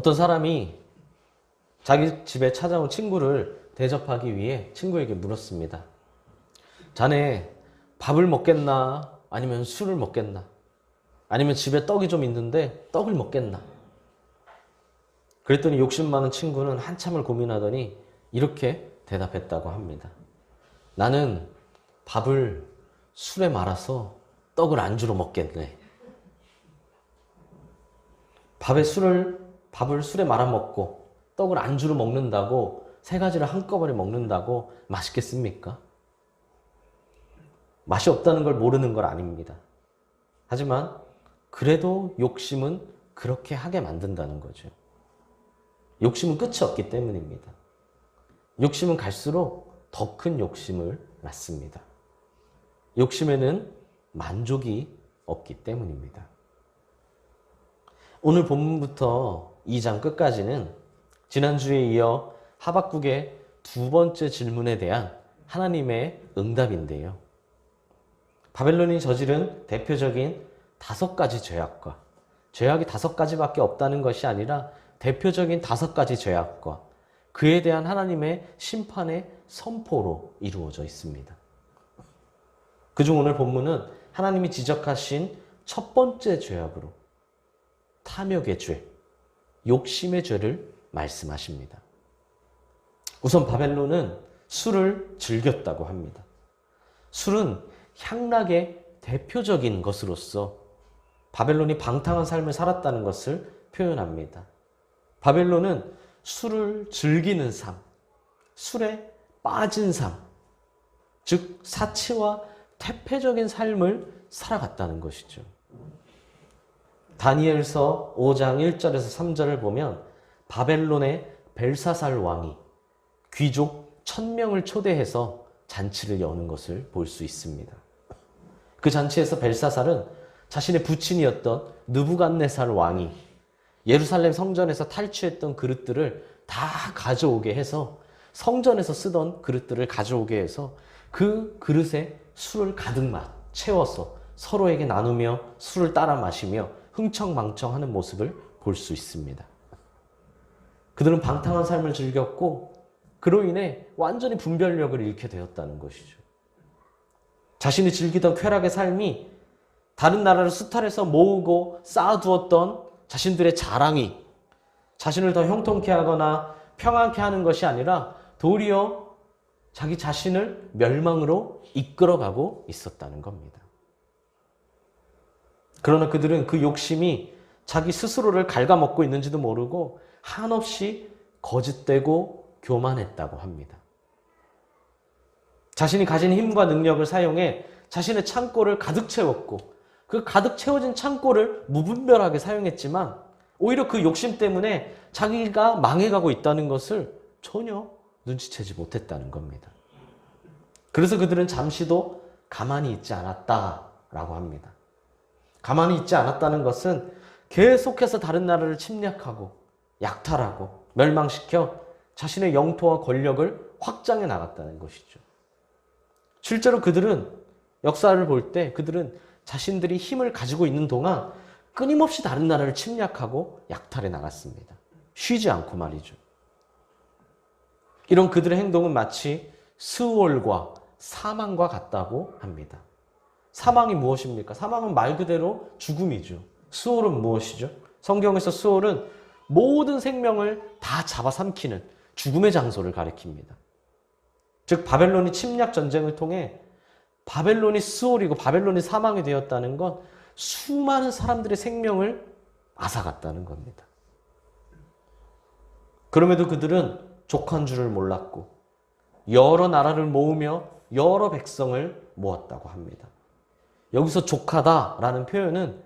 어떤 사람이 자기 집에 찾아온 친구를 대접하기 위해 친구에게 물었습니다. 자네 밥을 먹겠나? 아니면 술을 먹겠나? 아니면 집에 떡이 좀 있는데 떡을 먹겠나? 그랬더니 욕심 많은 친구는 한참을 고민하더니 이렇게 대답했다고 합니다. 나는 밥을 술에 말아서 떡을 안주로 먹겠네. 밥을 술에 말아 먹고 떡을 안주로 먹는다고 세 가지를 한꺼번에 먹는다고 맛있겠습니까? 맛이 없다는 걸 모르는 건 아닙니다. 하지만 그래도 욕심은 그렇게 하게 만든다는 거죠. 욕심은 끝이 없기 때문입니다. 욕심은 갈수록 더 큰 욕심을 낳습니다. 욕심에는 만족이 없기 때문입니다. 오늘 본문부터 2장 끝까지는 지난주에 이어 하박국의 두 번째 질문에 대한 하나님의 응답인데요. 바벨론이 저지른 대표적인 5가지 죄악과 죄악이 5가지밖에 없다는 것이 아니라 대표적인 5가지 죄악과 그에 대한 하나님의 심판의 선포로 이루어져 있습니다. 그중 오늘 본문은 하나님이 지적하신 첫 번째 죄악으로 탐욕의 죄, 욕심의 죄를 말씀하십니다. 우선 바벨론은 술을 즐겼다고 합니다. 술은 향락의 대표적인 것으로서 바벨론이 방탕한 삶을 살았다는 것을 표현합니다. 바벨론은 술을 즐기는 삶, 술에 빠진 삶, 즉 사치와 퇴폐적인 삶을 살아갔다는 것이죠. 다니엘서 5장 1절에서 3절을 보면 바벨론의 벨사살 왕이 귀족 1000명을 초대해서 잔치를 여는 것을 볼 수 있습니다. 그 잔치에서 벨사살은 자신의 부친이었던 느부갓네살 왕이 예루살렘 성전에서 탈취했던 그릇들을 다 가져오게 해서 성전에서 쓰던 그릇들을 가져오게 해서 그 그릇에 술을 가득 채워서 서로에게 나누며 술을 따라 마시며 흥청망청하는 모습을 볼 수 있습니다. 그들은 방탕한 삶을 즐겼고 그로 인해 완전히 분별력을 잃게 되었다는 것이죠. 자신이 즐기던 쾌락의 삶이 다른 나라를 수탈해서 모으고 쌓아두었던 자신들의 자랑이 자신을 더 형통케 하거나 평안케 하는 것이 아니라 도리어 자기 자신을 멸망으로 이끌어가고 있었다는 겁니다. 그러나 그들은 그 욕심이 자기 스스로를 갉아먹고 있는지도 모르고 한없이 거짓되고 교만했다고 합니다. 자신이 가진 힘과 능력을 사용해 자신의 창고를 가득 채웠고 그 가득 채워진 창고를 무분별하게 사용했지만 오히려 그 욕심 때문에 자기가 망해가고 있다는 것을 전혀 눈치채지 못했다는 겁니다. 그래서 그들은 잠시도 가만히 있지 않았다라고 합니다. 가만히 있지 않았다는 것은 계속해서 다른 나라를 침략하고 약탈하고 멸망시켜 자신의 영토와 권력을 확장해 나갔다는 것이죠. 실제로 그들은 역사를 볼 때 그들은 자신들이 힘을 가지고 있는 동안 끊임없이 다른 나라를 침략하고 약탈해 나갔습니다. 쉬지 않고 말이죠. 이런 그들의 행동은 마치 스올과 사망과 같다고 합니다. 사망이 무엇입니까? 사망은 말 그대로 죽음이죠. 스올은 무엇이죠? 성경에서 스올은 모든 생명을 다 잡아삼키는 죽음의 장소를 가리킵니다. 즉 바벨론이 침략 전쟁을 통해 바벨론이 스올이고 바벨론이 사망이 되었다는 건 수많은 사람들의 생명을 앗아갔다는 겁니다. 그럼에도 그들은 족한 줄을 몰랐고 여러 나라를 모으며 여러 백성을 모았다고 합니다. 여기서 족하다라는 표현은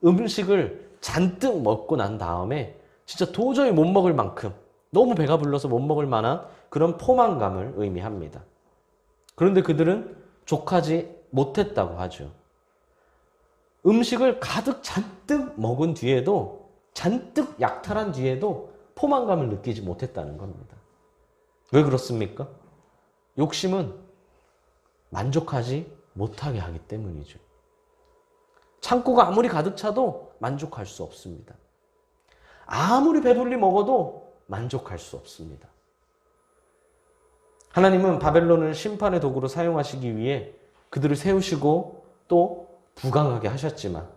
음식을 잔뜩 먹고 난 다음에 진짜 도저히 못 먹을 만큼 너무 배가 불러서 못 먹을 만한 그런 포만감을 의미합니다. 그런데 그들은 족하지 못했다고 하죠. 음식을 가득 잔뜩 먹은 뒤에도 잔뜩 약탈한 뒤에도 포만감을 느끼지 못했다는 겁니다. 왜 그렇습니까? 욕심은 만족하지 못하게 하기 때문이죠. 창고가 아무리 가득 차도 만족할 수 없습니다. 아무리 배불리 먹어도 만족할 수 없습니다. 하나님은 바벨론을 심판의 도구로 사용하시기 위해 그들을 세우시고 또 부강하게 하셨지만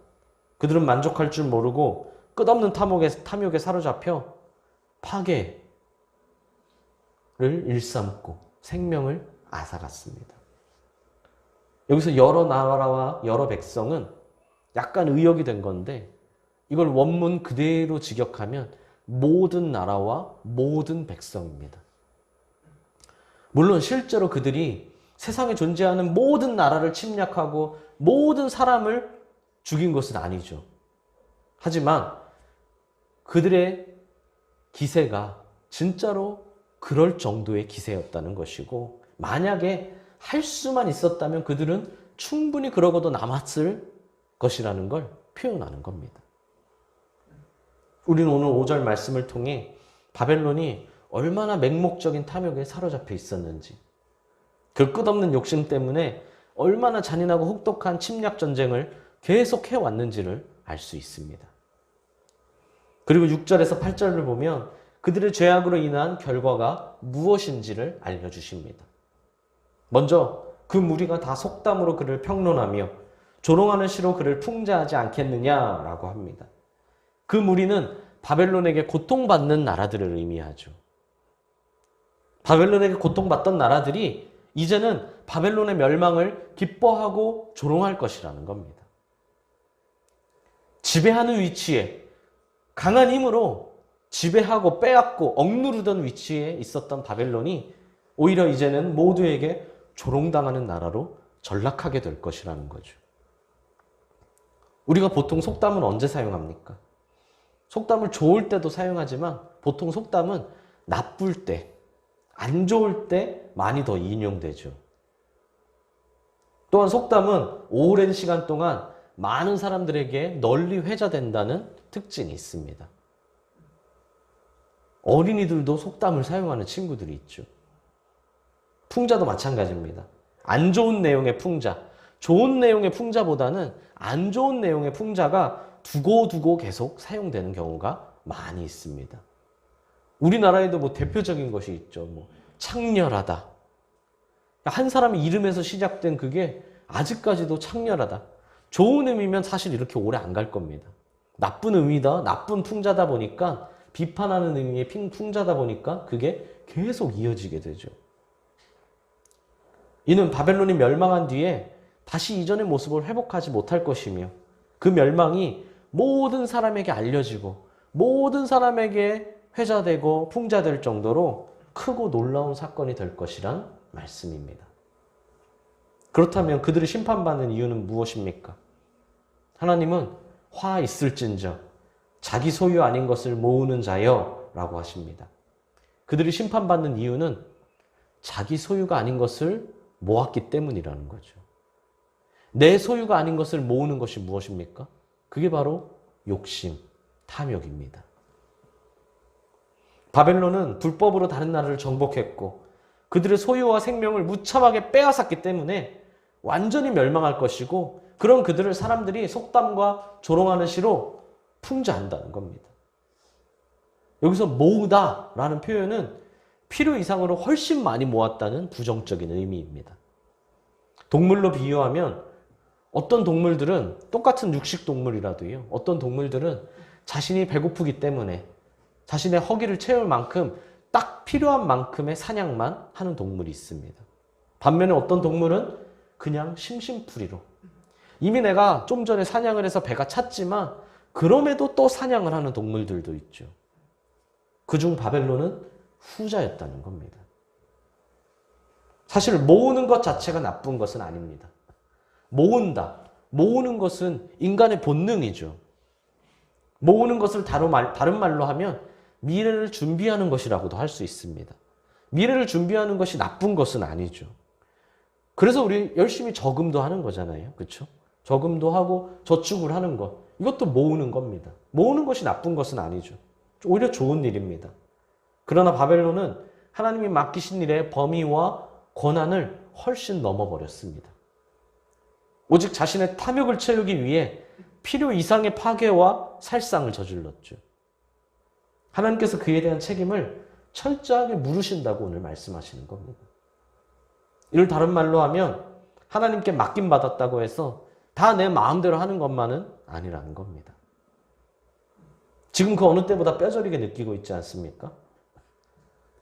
그들은 만족할 줄 모르고 끝없는 탐욕에 사로잡혀 파괴를 일삼고 생명을 앗아갔습니다. 여기서 여러 나라와 여러 백성은 약간 의역이 된 건데 이걸 원문 그대로 직역하면 모든 나라와 모든 백성입니다. 물론 실제로 그들이 세상에 존재하는 모든 나라를 침략하고 모든 사람을 죽인 것은 아니죠. 하지만 그들의 기세가 진짜로 그럴 정도의 기세였다는 것이고 만약에 할 수만 있었다면 그들은 충분히 그러고도 남았을 것이라는 걸 표현하는 겁니다. 우리는 오늘 5절 말씀을 통해 바벨론이 얼마나 맹목적인 탐욕에 사로잡혀 있었는지 그 끝없는 욕심 때문에 얼마나 잔인하고 혹독한 침략 전쟁을 계속 해왔는지를 알 수 있습니다. 그리고 6절에서 8절을 보면 그들의 죄악으로 인한 결과가 무엇인지를 알려주십니다. 먼저 그 무리가 다 속담으로 그를 평론하며 조롱하는 시로 그를 풍자하지 않겠느냐라고 합니다. 그 무리는 바벨론에게 고통받는 나라들을 의미하죠. 바벨론에게 고통받던 나라들이 이제는 바벨론의 멸망을 기뻐하고 조롱할 것이라는 겁니다. 지배하는 위치에 강한 힘으로 지배하고 빼앗고 억누르던 위치에 있었던 바벨론이 오히려 이제는 모두에게 조롱당하는 나라로 전락하게 될 것이라는 거죠. 우리가 보통 속담은 언제 사용합니까? 속담을 좋을 때도 사용하지만 보통 속담은 나쁠 때, 안 좋을 때 많이 더 인용되죠. 또한 속담은 오랜 시간 동안 많은 사람들에게 널리 회자된다는 특징이 있습니다. 어린이들도 속담을 사용하는 친구들이 있죠. 풍자도 마찬가지입니다. 안 좋은 내용의 풍자, 좋은 내용의 풍자보다는 안 좋은 내용의 풍자가 두고두고 계속 사용되는 경우가 많이 있습니다. 우리나라에도 뭐 대표적인 것이 있죠. 뭐 창렬하다. 한 사람의 이름에서 시작된 그게 아직까지도 창렬하다. 좋은 의미면 사실 이렇게 오래 안 갈 겁니다. 나쁜 의미다, 나쁜 풍자다 보니까 비판하는 의미의 풍자다 보니까 그게 계속 이어지게 되죠. 이는 바벨론이 멸망한 뒤에 다시 이전의 모습을 회복하지 못할 것이며 그 멸망이 모든 사람에게 알려지고 모든 사람에게 회자되고 풍자될 정도로 크고 놀라운 사건이 될 것이란 말씀입니다. 그렇다면 그들이 심판받는 이유는 무엇입니까? 하나님은 화 있을진저 자기 소유 아닌 것을 모으는 자여 라고 하십니다. 그들이 심판받는 이유는 자기 소유가 아닌 것을 모았기 때문이라는 거죠. 내 소유가 아닌 것을 모으는 것이 무엇입니까? 그게 바로 욕심, 탐욕입니다. 바벨론은 불법으로 다른 나라를 정복했고 그들의 소유와 생명을 무참하게 빼앗았기 때문에 완전히 멸망할 것이고 그런 그들을 사람들이 속담과 조롱하는 시로 풍자한다는 겁니다. 여기서 모으다라는 표현은 필요 이상으로 훨씬 많이 모았다는 부정적인 의미입니다. 동물로 비유하면 어떤 동물들은 똑같은 육식 동물이라도요. 어떤 동물들은 자신이 배고프기 때문에 자신의 허기를 채울 만큼 딱 필요한 만큼의 사냥만 하는 동물이 있습니다. 반면에 어떤 동물은 그냥 심심풀이로 이미 내가 좀 전에 사냥을 해서 배가 찼지만 그럼에도 또 사냥을 하는 동물들도 있죠. 그중 바벨론은 후자였다는 겁니다. 사실 모으는 것 자체가 나쁜 것은 아닙니다. 모은다. 모으는 것은 인간의 본능이죠. 모으는 것을 다른 말로 하면 미래를 준비하는 것이라고도 할 수 있습니다. 미래를 준비하는 것이 나쁜 것은 아니죠. 그래서 우리 열심히 저금도 하는 거잖아요. 그렇죠? 저금도 하고 저축을 하는 것. 이것도 모으는 겁니다. 모으는 것이 나쁜 것은 아니죠. 오히려 좋은 일입니다. 그러나 바벨론은 하나님이 맡기신 일의 범위와 권한을 훨씬 넘어버렸습니다. 오직 자신의 탐욕을 채우기 위해 필요 이상의 파괴와 살상을 저질렀죠. 하나님께서 그에 대한 책임을 철저하게 물으신다고 오늘 말씀하시는 겁니다. 이를 다른 말로 하면 하나님께 맡김받았다고 해서 다 내 마음대로 하는 것만은 아니라는 겁니다. 지금 그 어느 때보다 뼈저리게 느끼고 있지 않습니까?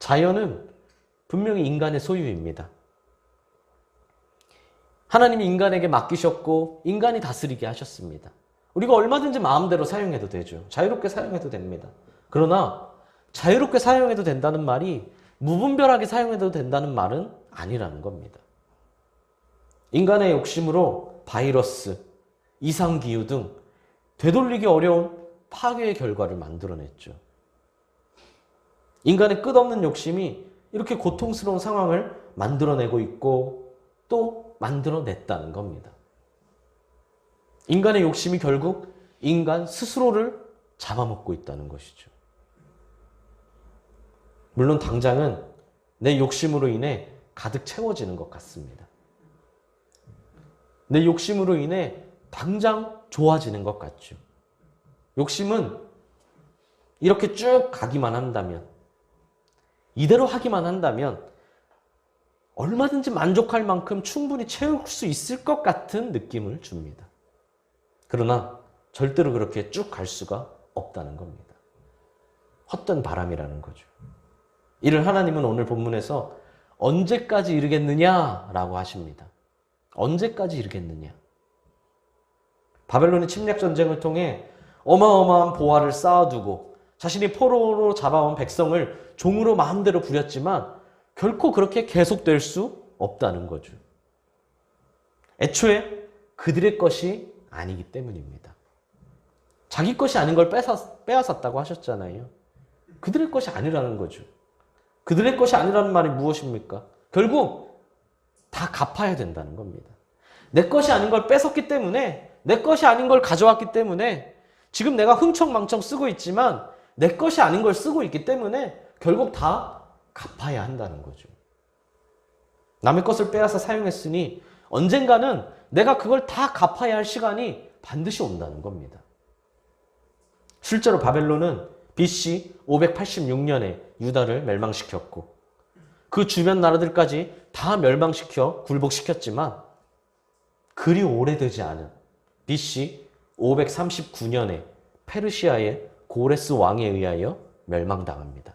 자연은 분명히 인간의 소유입니다. 하나님이 인간에게 맡기셨고 인간이 다스리게 하셨습니다. 우리가 얼마든지 마음대로 사용해도 되죠. 자유롭게 사용해도 됩니다. 그러나 자유롭게 사용해도 된다는 말이 무분별하게 사용해도 된다는 말은 아니라는 겁니다. 인간의 욕심으로 바이러스, 이상기후 등 되돌리기 어려운 파괴의 결과를 만들어냈죠. 인간의 끝없는 욕심이 이렇게 고통스러운 상황을 만들어내고 있고 또 만들어냈다는 겁니다. 인간의 욕심이 결국 인간 스스로를 잡아먹고 있다는 것이죠. 물론 당장은 내 욕심으로 인해 가득 채워지는 것 같습니다. 내 욕심으로 인해 당장 좋아지는 것 같죠. 욕심은 이렇게 쭉 가기만 한다면, 이대로 하기만 한다면 얼마든지 만족할 만큼 충분히 채울 수 있을 것 같은 느낌을 줍니다. 그러나 절대로 그렇게 쭉 갈 수가 없다는 겁니다. 헛된 바람이라는 거죠. 이를 하나님은 오늘 본문에서 언제까지 이르겠느냐라고 하십니다. 언제까지 이르겠느냐. 바벨론의 침략 전쟁을 통해 어마어마한 보화를 쌓아두고 자신이 포로로 잡아온 백성을 종으로 마음대로 부렸지만 결코 그렇게 계속될 수 없다는 거죠. 애초에 그들의 것이 아니기 때문입니다. 자기 것이 아닌 걸 빼앗았다고 하셨잖아요. 그들의 것이 아니라는 거죠. 그들의 것이 아니라는 말이 무엇입니까? 결국 다 갚아야 된다는 겁니다. 내 것이 아닌 걸 뺏었기 때문에, 내 것이 아닌 걸 가져왔기 때문에 지금 내가 흥청망청 쓰고 있지만 내 것이 아닌 걸 쓰고 있기 때문에 결국 다 갚아야 한다는 거죠. 남의 것을 빼앗아 사용했으니 언젠가는 내가 그걸 다 갚아야 할 시간이 반드시 온다는 겁니다. 실제로 바벨론은 BC 586년에 유다를 멸망시켰고 그 주변 나라들까지 다 멸망시켜 굴복시켰지만 그리 오래되지 않은 BC 539년에 페르시아의 고레스 왕에 의하여 멸망당합니다.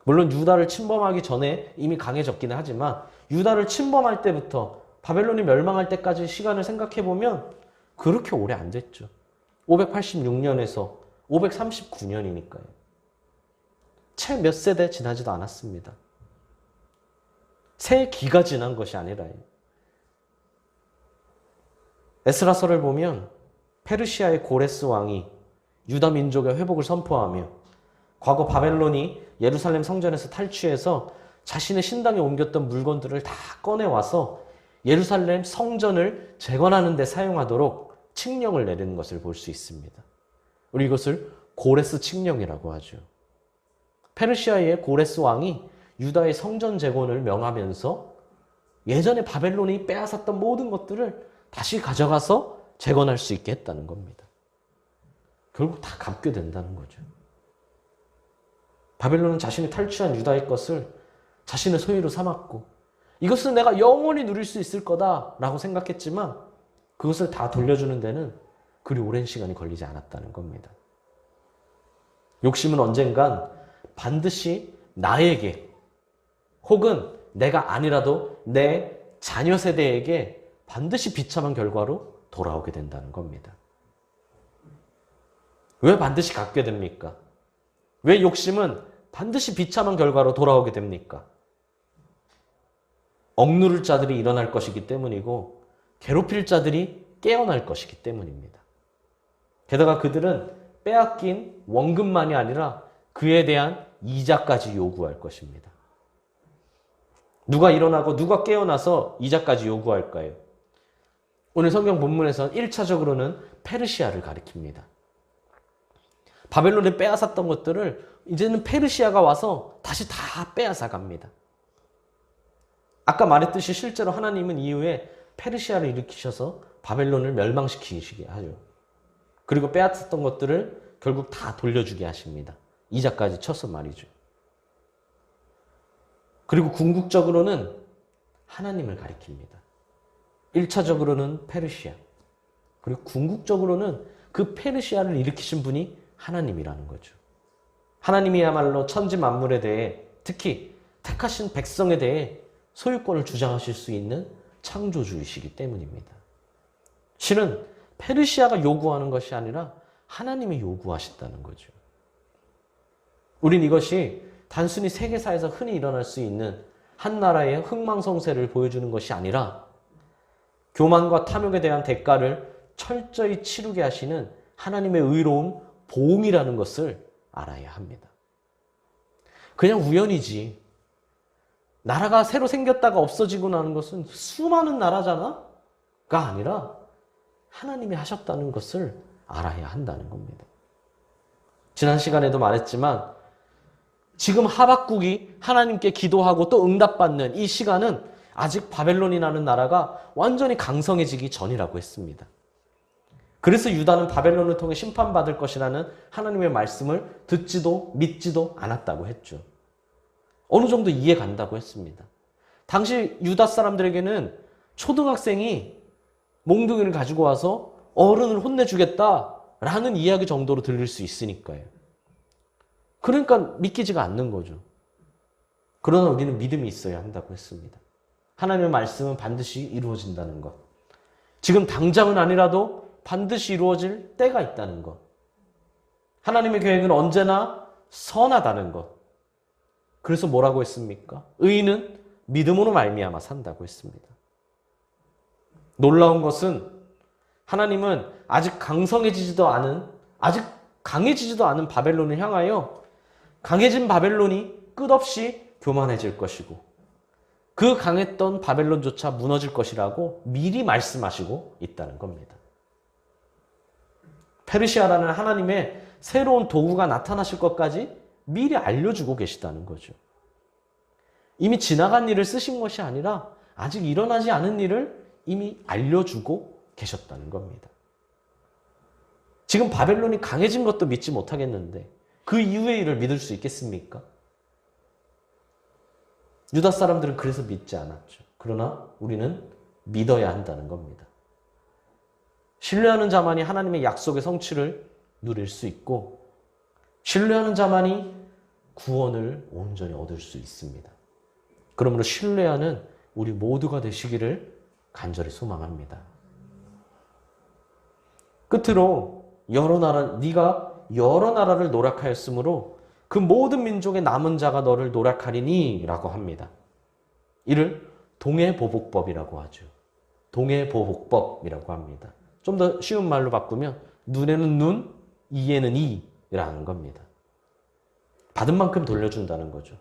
물론 유다를 침범하기 전에 이미 강해졌기는 하지만 유다를 침범할 때부터 바벨론이 멸망할 때까지 시간을 생각해보면 그렇게 오래 안 됐죠. 586년에서 539년이니까요. 채 몇 세대 지나지도 않았습니다. 세 기가 지난 것이 아니라요. 에스라서를 보면 페르시아의 고레스 왕이 유다 민족의 회복을 선포하며 과거 바벨론이 예루살렘 성전에서 탈취해서 자신의 신당에 옮겼던 물건들을 다 꺼내와서 예루살렘 성전을 재건하는 데 사용하도록 칙령을 내리는 것을 볼 수 있습니다. 우리 이것을 고레스 칙령이라고 하죠. 페르시아의 고레스 왕이 유다의 성전 재건을 명하면서 예전에 바벨론이 빼앗았던 모든 것들을 다시 가져가서 재건할 수 있게 했다는 겁니다. 결국 다 갚게 된다는 거죠. 바벨론은 자신이 탈취한 유다의 것을 자신의 소유로 삼았고 이것은 내가 영원히 누릴 수 있을 거다라고 생각했지만 그것을 다 돌려주는 데는 그리 오랜 시간이 걸리지 않았다는 겁니다. 욕심은 언젠간 반드시 나에게 혹은 내가 아니라도 내 자녀 세대에게 반드시 비참한 결과로 돌아오게 된다는 겁니다. 왜 반드시 갖게 됩니까? 왜 욕심은 반드시 비참한 결과로 돌아오게 됩니까? 억누를 자들이 일어날 것이기 때문이고 괴롭힐 자들이 깨어날 것이기 때문입니다. 게다가 그들은 빼앗긴 원금만이 아니라 그에 대한 이자까지 요구할 것입니다. 누가 일어나고 누가 깨어나서 이자까지 요구할까요? 오늘 성경 본문에서는 1차적으로는 페르시아를 가리킵니다. 바벨론에 빼앗았던 것들을 이제는 페르시아가 와서 다시 다 빼앗아 갑니다. 아까 말했듯이 실제로 하나님은 이후에 페르시아를 일으키셔서 바벨론을 멸망시키시게 하죠. 그리고 빼앗았던 것들을 결국 다 돌려주게 하십니다. 이자까지 쳐서 말이죠. 그리고 궁극적으로는 하나님을 가리킵니다. 1차적으로는 페르시아. 그리고 궁극적으로는 그 페르시아를 일으키신 분이 하나님이라는 거죠. 하나님이야말로 천지 만물에 대해, 특히 택하신 백성에 대해 소유권을 주장하실 수 있는 창조주이시기 때문입니다. 실은 페르시아가 요구하는 것이 아니라 하나님이 요구하셨다는 거죠. 우린 이것이 단순히 세계사에서 흔히 일어날 수 있는 한 나라의 흥망성쇠를 보여주는 것이 아니라 교만과 탐욕에 대한 대가를 철저히 치르게 하시는 하나님의 의로운 보응이라는 것을 알아야 합니다. 그냥 우연이지. 나라가 새로 생겼다가 없어지고 나는 것은 수많은 나라잖아? 가 아니라 하나님이 하셨다는 것을 알아야 한다는 겁니다. 지난 시간에도 말했지만 지금 하박국이 하나님께 기도하고 또 응답받는 이 시간은 아직 바벨론이라는 나라가 완전히 강성해지기 전이라고 했습니다. 그래서 유다는 바벨론을 통해 심판받을 것이라는 하나님의 말씀을 듣지도 믿지도 않았다고 했죠. 어느 정도 이해 간다고 했습니다. 당시 유다 사람들에게는 초등학생이 몽둥이를 가지고 와서 어른을 혼내주겠다라는 이야기 정도로 들릴 수 있으니까요. 그러니까 믿기지가 않는 거죠. 그러나 우리는 믿음이 있어야 한다고 했습니다. 하나님의 말씀은 반드시 이루어진다는 것. 지금 당장은 아니라도 반드시 이루어질 때가 있다는 것. 하나님의 계획은 언제나 선하다는 것. 그래서 뭐라고 했습니까? 의인은 믿음으로 말미암아 산다고 했습니다. 놀라운 것은 하나님은 아직 강성해지지도 않은, 아직 강해지지도 않은 바벨론을 향하여 강해진 바벨론이 끝없이 교만해질 것이고 그 강했던 바벨론조차 무너질 것이라고 미리 말씀하시고 있다는 겁니다. 페르시아라는 하나님의 새로운 도구가 나타나실 것까지 미리 알려주고 계시다는 거죠. 이미 지나간 일을 쓰신 것이 아니라 아직 일어나지 않은 일을 이미 알려주고 계셨다는 겁니다. 지금 바벨론이 강해진 것도 믿지 못하겠는데 그 이후의 일을 믿을 수 있겠습니까? 유다 사람들은 그래서 믿지 않았죠. 그러나 우리는 믿어야 한다는 겁니다. 신뢰하는 자만이 하나님의 약속의 성취를 누릴 수 있고 신뢰하는 자만이 구원을 온전히 얻을 수 있습니다. 그러므로 신뢰하는 우리 모두가 되시기를 간절히 소망합니다. 끝으로 네가 여러 나라를 노력하였으므로 그 모든 민족의 남은 자가 너를 노력하리니 라고 합니다. 이를 동해보복법이라고 하죠. 동해보복법이라고 합니다. 좀 더 쉬운 말로 바꾸면 눈에는 눈, 이에는 이라는 겁니다. 받은 만큼 돌려준다는 거죠.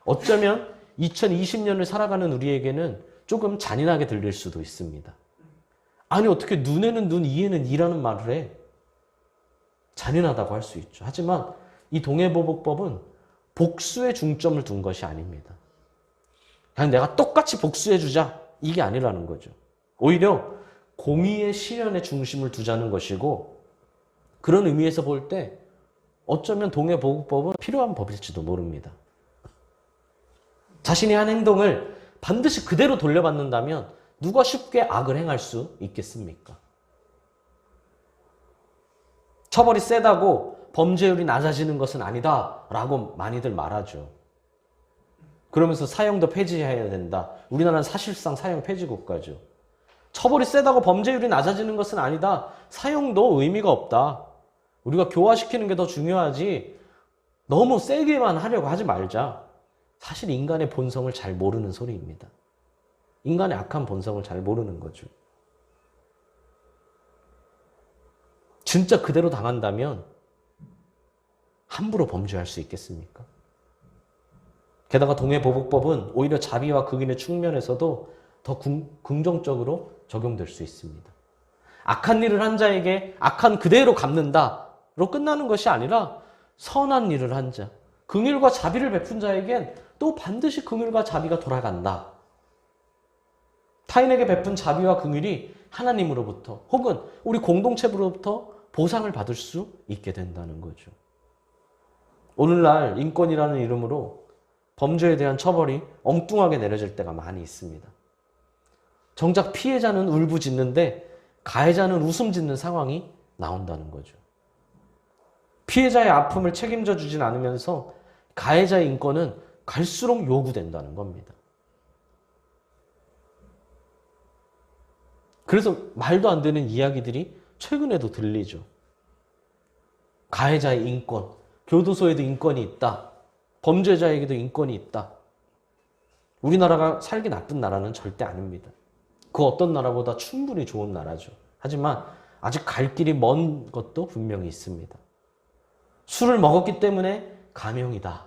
어쩌면 2020년을 살아가는 우리에게는 조금 잔인하게 들릴 수도 있습니다. 아니 어떻게 눈에는 눈, 이에는 이라는 말을 해? 잔인하다고 할 수 있죠. 하지만 이 동해보복법은 복수에 중점을 둔 것이 아닙니다. 그냥 내가 똑같이 복수해주자 이게 아니라는 거죠. 오히려 공의의 실현에 중심을 두자는 것이고 그런 의미에서 볼 때 어쩌면 동해보복법은 필요한 법일지도 모릅니다. 자신이 한 행동을 반드시 그대로 돌려받는다면 누가 쉽게 악을 행할 수 있겠습니까? 처벌이 세다고 범죄율이 낮아지는 것은 아니다 라고 많이들 말하죠. 그러면서 사형도 폐지해야 된다. 우리나라는 사실상 사형 폐지 국가죠. 처벌이 세다고 범죄율이 낮아지는 것은 아니다. 사형도 의미가 없다. 우리가 교화시키는 게 더 중요하지 너무 세게만 하려고 하지 말자. 사실 인간의 본성을 잘 모르는 소리입니다. 인간의 악한 본성을 잘 모르는 거죠. 진짜 그대로 당한다면 함부로 범죄할 수 있겠습니까? 게다가 동해보복법은 오히려 자비와 극인의 측면에서도 더 긍정적으로 적용될 수 있습니다. 악한 일을 한 자에게 악한 그대로 갚는다로 끝나는 것이 아니라 선한 일을 한 자, 긍휼과 자비를 베푼 자에겐 또 반드시 긍휼과 자비가 돌아간다. 타인에게 베푼 자비와 긍휼이 하나님으로부터 혹은 우리 공동체로부터 보상을 받을 수 있게 된다는 거죠. 오늘날 인권이라는 이름으로 범죄에 대한 처벌이 엉뚱하게 내려질 때가 많이 있습니다. 정작 피해자는 울부짖는데 가해자는 웃음 짓는 상황이 나온다는 거죠. 피해자의 아픔을 책임져 주진 않으면서 가해자의 인권은 갈수록 요구된다는 겁니다. 그래서 말도 안 되는 이야기들이 최근에도 들리죠. 가해자의 인권, 교도소에도 인권이 있다. 범죄자에게도 인권이 있다. 우리나라가 살기 나쁜 나라는 절대 아닙니다. 그 어떤 나라보다 충분히 좋은 나라죠. 하지만 아직 갈 길이 먼 것도 분명히 있습니다. 술을 먹었기 때문에 감형이다.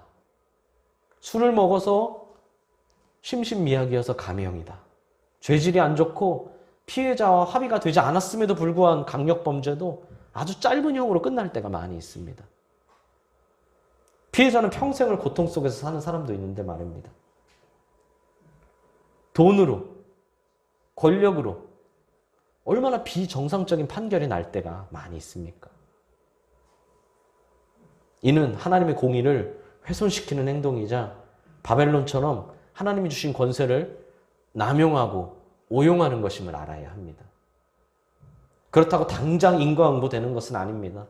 술을 먹어서 심신미약이어서 감형이다. 죄질이 안 좋고 피해자와 합의가 되지 않았음에도 불구한 강력범죄도 아주 짧은 형으로 끝날 때가 많이 있습니다. 피해자는 평생을 고통 속에서 사는 사람도 있는데 말입니다. 돈으로, 권력으로 얼마나 비정상적인 판결이 날 때가 많이 있습니까? 이는 하나님의 공의를 훼손시키는 행동이자 바벨론처럼 하나님이 주신 권세를 남용하고 오용하는 것임을 알아야 합니다. 그렇다고 당장 인과응보되는 것은 아닙니다.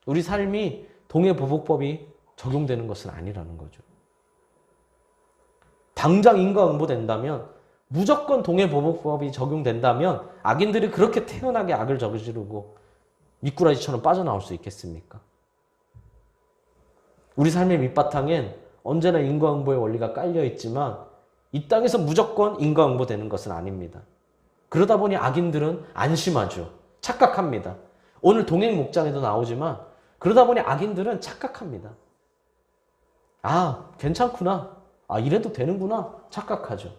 우리 삶이 동해보복법이 적용되는 것은 아니라는 거죠. 당장 인과응보된다면, 무조건 동해보복법이 적용된다면 악인들이 그렇게 태연하게 악을 저지르고 미꾸라지처럼 빠져나올 수 있겠습니까? 우리 삶의 밑바탕엔 언제나 인과응보의 원리가 깔려있지만 이 땅에서 무조건 인과응보되는 것은 아닙니다. 그러다 보니 악인들은 안심하죠. 착각합니다. 오늘 동행 목장에도 나오지만 그러다 보니 악인들은 착각합니다. 아, 괜찮구나. 아, 이래도 되는구나. 착각하죠.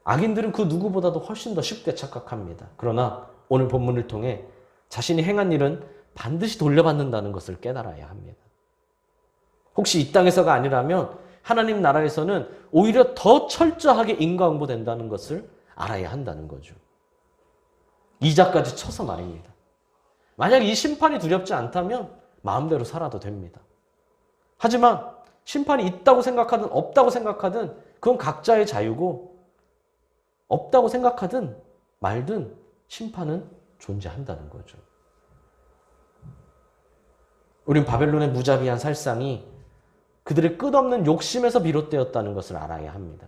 악인들은 그 누구보다도 훨씬 더 쉽게 착각합니다. 그러나 오늘 본문을 통해 자신이 행한 일은 반드시 돌려받는다는 것을 깨달아야 합니다. 혹시 이 땅에서가 아니라면 하나님 나라에서는 오히려 더 철저하게 인과응보된다는 것을 알아야 한다는 거죠. 이자까지 쳐서 말입니다. 만약 이 심판이 두렵지 않다면 마음대로 살아도 됩니다. 하지만 심판이 있다고 생각하든 없다고 생각하든 그건 각자의 자유고, 없다고 생각하든 말든 심판은 존재한다는 거죠. 우린 바벨론의 무자비한 살상이 그들의 끝없는 욕심에서 비롯되었다는 것을 알아야 합니다.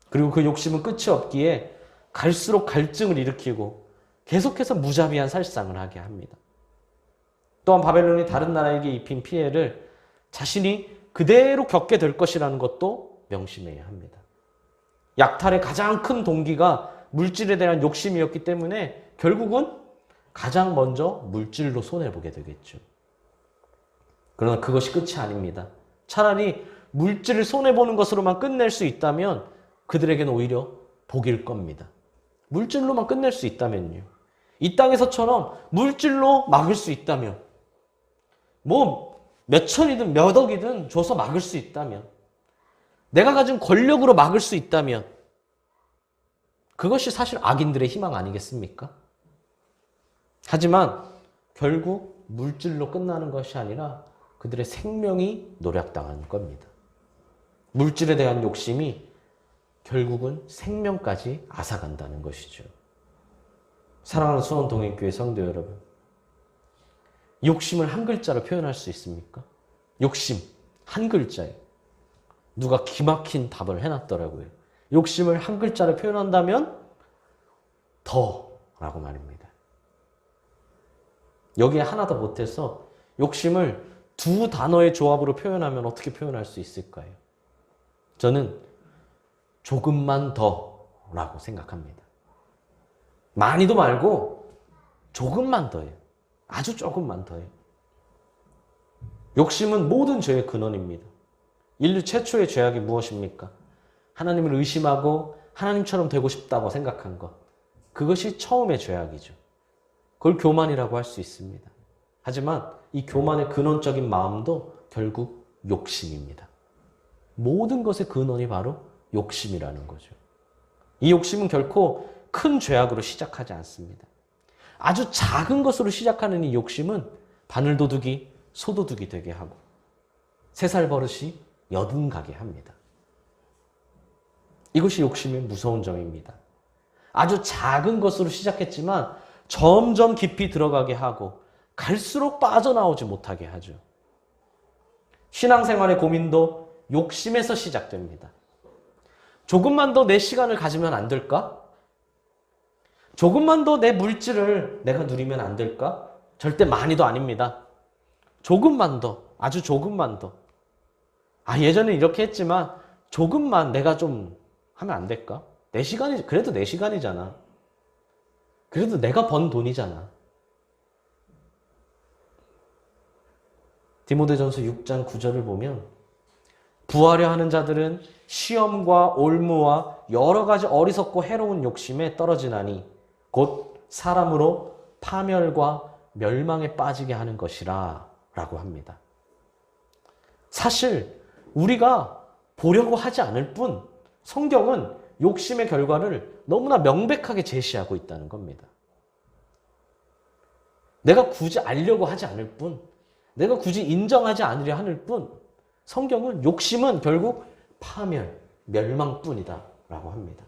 그리고 그 욕심은 끝이 없기에 갈수록 갈증을 일으키고 계속해서 무자비한 살상을 하게 합니다. 또한 바벨론이 다른 나라에게 입힌 피해를 자신이 그대로 겪게 될 것이라는 것도 명심해야 합니다. 약탈의 가장 큰 동기가 물질에 대한 욕심이었기 때문에 결국은 가장 먼저 물질로 손해보게 되겠죠. 그러나 그것이 끝이 아닙니다. 차라리 물질을 손해보는 것으로만 끝낼 수 있다면 그들에게는 오히려 복일 겁니다. 물질로만 끝낼 수 있다면요. 이 땅에서처럼 물질로 막을 수 있다면, 뭐 몇천이든 몇 억이든 줘서 막을 수 있다면, 내가 가진 권력으로 막을 수 있다면 그것이 사실 악인들의 희망 아니겠습니까? 하지만 결국 물질로 끝나는 것이 아니라 그들의 생명이 노략당하는 겁니다. 물질에 대한 욕심이 결국은 생명까지 앗아간다는 것이죠. 사랑하는 수원동행교회 성도 여러분, 욕심을 한 글자로 표현할 수 있습니까? 욕심, 한 글자에 누가 기막힌 답을 해놨더라고요. 욕심을 한 글자로 표현한다면 더라고 말입니다. 여기에 하나 더 못해서 욕심을 두 단어의 조합으로 표현하면 어떻게 표현할 수 있을까요? 저는 조금만 더라고 생각합니다. 많이도 말고 조금만 더예요. 아주 조금만 더예요. 욕심은 모든 죄의 근원입니다. 인류 최초의 죄악이 무엇입니까? 하나님을 의심하고 하나님처럼 되고 싶다고 생각한 것. 그것이 처음의 죄악이죠. 그걸 교만이라고 할 수 있습니다. 하지만 이 교만의 근원적인 마음도 결국 욕심입니다. 모든 것의 근원이 바로 욕심이라는 거죠. 이 욕심은 결코 큰 죄악으로 시작하지 않습니다. 아주 작은 것으로 시작하는 이 욕심은 바늘도둑이 소도둑이 되게 하고 3살 버릇이 80 가게 합니다. 이것이 욕심의 무서운 점입니다. 아주 작은 것으로 시작했지만 점점 깊이 들어가게 하고 갈수록 빠져나오지 못하게 하죠. 신앙생활의 고민도 욕심에서 시작됩니다. 조금만 더 내 시간을 가지면 안 될까? 조금만 더 내 물질을 내가 누리면 안 될까? 절대 많이도 아닙니다. 조금만 더, 아주 조금만 더. 예전에 이렇게 했지만 조금만 내가 좀 하면 안 될까? 내 시간이, 그래도 내 시간이잖아. 그래도 내가 번 돈이잖아. 디모데전서 6장 9절을 보면 부하려 하는 자들은 시험과 올무와 여러 가지 어리석고 해로운 욕심에 떨어지나니 곧 사람으로 파멸과 멸망에 빠지게 하는 것이라 라고 합니다. 사실 우리가 보려고 하지 않을 뿐 성경은 욕심의 결과를 너무나 명백하게 제시하고 있다는 겁니다. 내가 굳이 알려고 하지 않을 뿐, 내가 굳이 인정하지 않으려 하는 뿐 성경은 욕심은 결국 파멸, 멸망뿐이다 라고 합니다.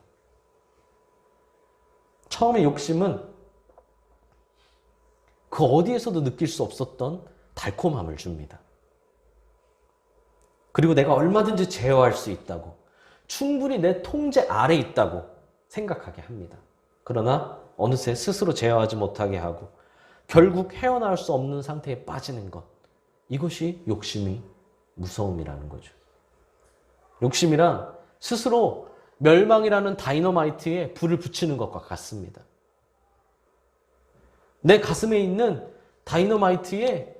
처음에 욕심은 그 어디에서도 느낄 수 없었던 달콤함을 줍니다. 그리고 내가 얼마든지 제어할 수 있다고, 충분히 내 통제 아래 있다고 생각하게 합니다. 그러나 어느새 스스로 제어하지 못하게 하고 결국 헤어나올 수 없는 상태에 빠지는 것, 이것이 욕심이 무서움이라는 거죠. 욕심이란 스스로 멸망이라는 다이너마이트에 불을 붙이는 것과 같습니다. 내 가슴에 있는 다이너마이트에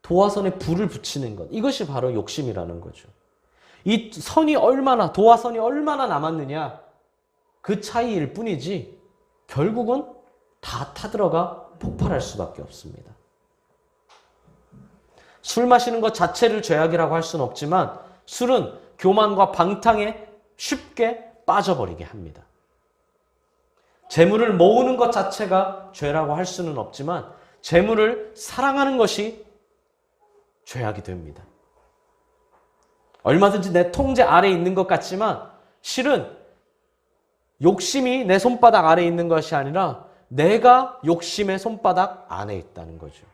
도화선에 불을 붙이는 것, 이것이 바로 욕심이라는 거죠. 이 선이 얼마나, 도화선이 얼마나 남았느냐, 그 차이일 뿐이지 결국은 다 타들어가 폭발할 수밖에 없습니다. 술 마시는 것 자체를 죄악이라고 할 수는 없지만 술은 교만과 방탕에 쉽게 빠져버리게 합니다. 재물을 모으는 것 자체가 죄라고 할 수는 없지만 재물을 사랑하는 것이 죄악이 됩니다. 얼마든지 내 통제 아래에 있는 것 같지만 실은 욕심이 내 손바닥 아래에 있는 것이 아니라 내가 욕심의 손바닥 안에 있다는 거죠.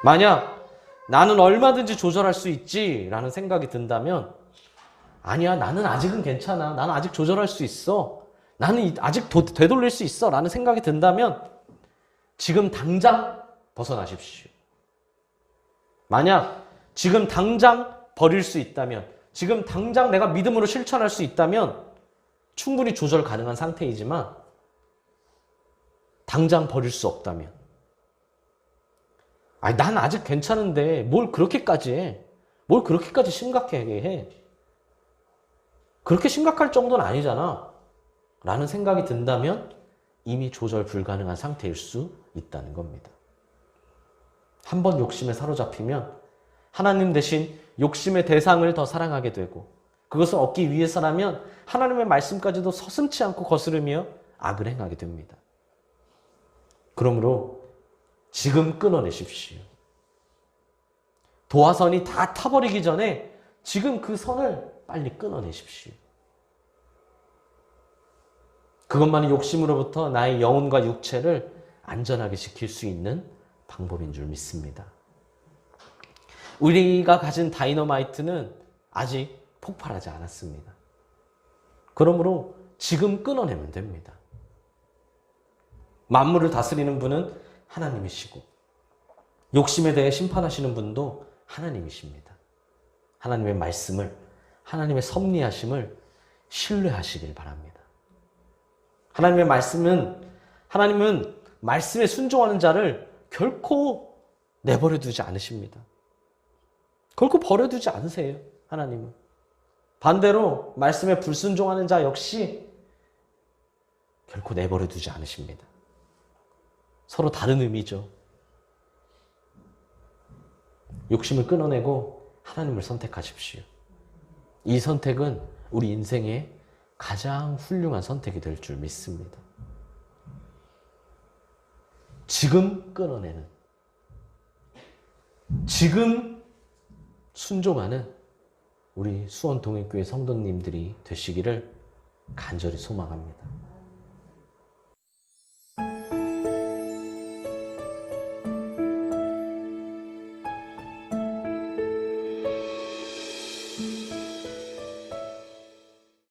만약 나는 얼마든지 조절할 수 있지라는 생각이 든다면 아니야, 나는 아직은 괜찮아. 나는 아직 조절할 수 있어. 나는 아직 되돌릴 수 있어 라는 생각이 든다면 지금 당장 벗어나십시오. 만약 지금 당장 버릴 수 있다면, 지금 당장 내가 믿음으로 실천할 수 있다면 충분히 조절 가능한 상태이지만 당장 버릴 수 없다면 난 아직 괜찮은데 뭘 그렇게까지 해? 뭘 그렇게까지 심각하게 해? 그렇게 심각할 정도는 아니잖아 라는 생각이 든다면 이미 조절 불가능한 상태일 수 있다는 겁니다. 한번 욕심에 사로잡히면 하나님 대신 욕심의 대상을 더 사랑하게 되고 그것을 얻기 위해서라면 하나님의 말씀까지도 서슴지 않고 거스르며 악을 행하게 됩니다. 그러므로 지금 끊어내십시오. 도화선이 다 타버리기 전에 지금 그 선을 빨리 끊어내십시오. 그것만이 욕심으로부터 나의 영혼과 육체를 안전하게 지킬 수 있는 방법인 줄 믿습니다. 우리가 가진 다이너마이트는 아직 폭발하지 않았습니다. 그러므로 지금 끊어내면 됩니다. 만물을 다스리는 분은 하나님이시고 욕심에 대해 심판하시는 분도 하나님이십니다. 하나님의 말씀을, 하나님의 섭리하심을 신뢰하시길 바랍니다. 하나님의 말씀은, 하나님은 말씀에 순종하는 자를 결코 내버려 두지 않으십니다. 결코 버려두지 않으세요, 하나님은. 반대로 말씀에 불순종하는 자 역시 결코 내버려 두지 않으십니다. 서로 다른 의미죠. 욕심을 끊어내고 하나님을 선택하십시오. 이 선택은 우리 인생의 가장 훌륭한 선택이 될 줄 믿습니다. 지금 끊어내는, 지금 순종하는 우리 수원동일교회 성도님들이 되시기를 간절히 소망합니다.